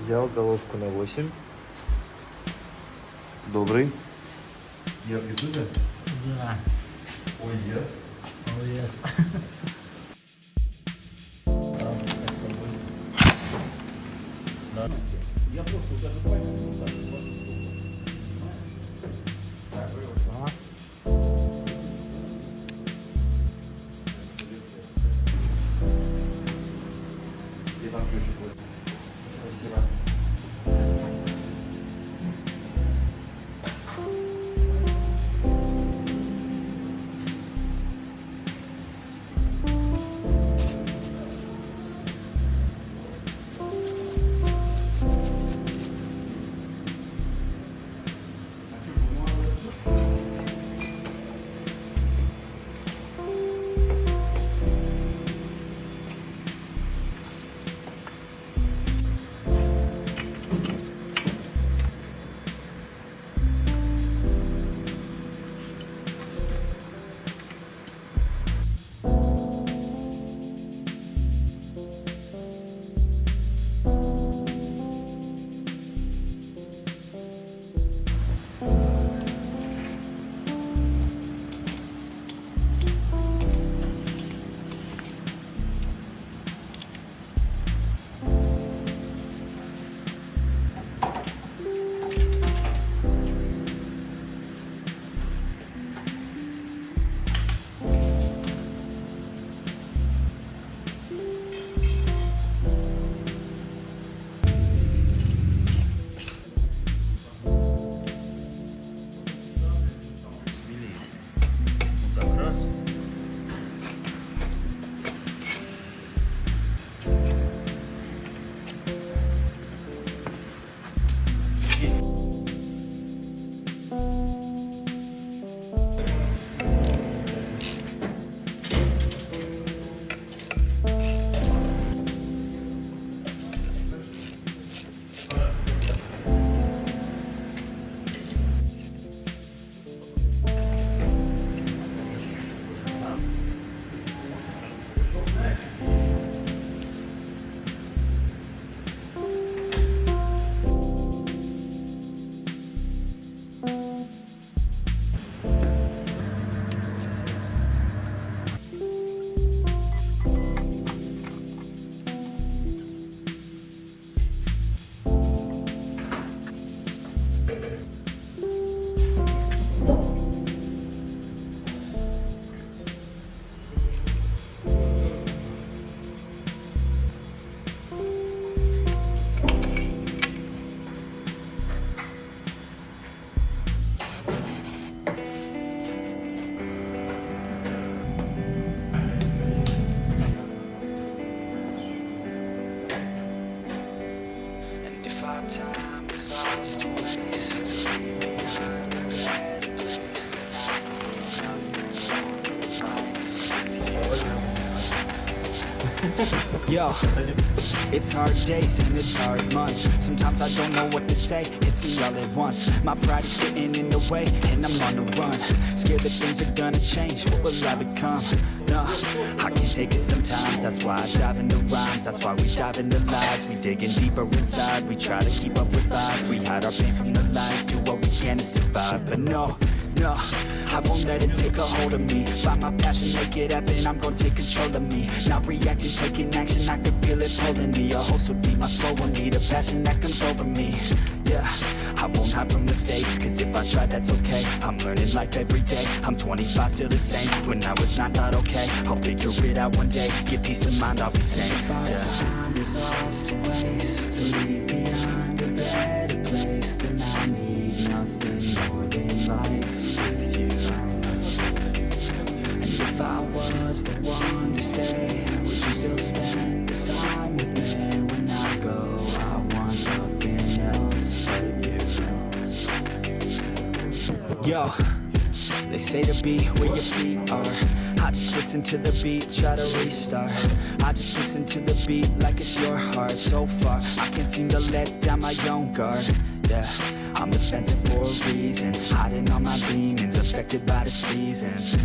Взял головку на 8. Добрый. Я присутствую? Да. Ой, yes. Oh, yes. Да. Я просто вот даже пальцем вот так вот так, Ага. и там ключик будет. Спасибо. Вот так раз. And if our time is ours to waste, to leave behind a better place, then I need nothing more than life. Yo, it's hard days and it's hard months. Sometimes I don't know what to say, hits me all at once. My pride is getting in the way and I'm on the run. Scared that things are gonna change, what will I become? No, I can't take it sometimes. That's why I dive into rhymes, that's why we dive into lies. We digging deeper inside, we try to keep up with life. We hide our pain from the light, do what we can to survive. But no, I won't let it take a hold of me. Find my passion, make it happen, I'm gonna take control of me. Not reacting, taking action, I can feel it pulling me. A hole so deep, my soul will need a passion that comes over me. Yeah, I won't hide from mistakes, cause if I try that's okay. I'm learning life every day, I'm 25 still the same. When I was 9 thought okay, I'll figure it out one day. Get peace of mind, I'll be sane. If our time is ours to waste, to leave behind a better place, then I need nothing more than life with you. And if I was the one to stay, would you still spend this time with me? When I go, I want nothing else but you. Yo, they say to be where your feet are. I just listen to the beat, try to restart. I just listen to the beat like it's your heart. So far, I can't seem to let down my own guard. Yeah, I'm defensive for a reason, hiding all my demons, affected by the seasons.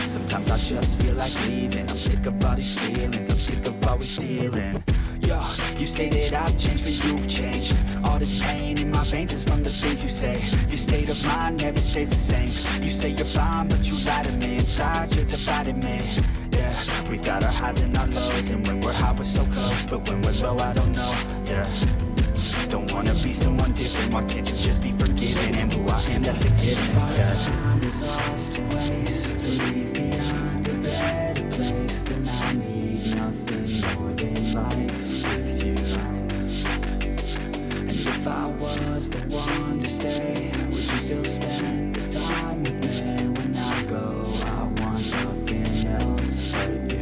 Sometimes I just feel like leaving. I'm sick of all these feelings, I'm sick of always dealing. Yo, you say that I've changed, but you've changed. All this pain in my veins is from the things you say. Your state of mind never stays the same. You say you're fine, but you lie to me. Inside you're dividing me. Yeah, we've got our highs and our lows, and when we're high we're so close, but when we're low I don't know. Yeah, don't wanna be someone different. Why can't you just be forgiven? And who I am, that's a gift. Time is ours to waste, to leave behind a better place. Then I need nothing more than life with you. And if I was the one to stay, would you still spend this time with me? When I go, I want nothing else but you.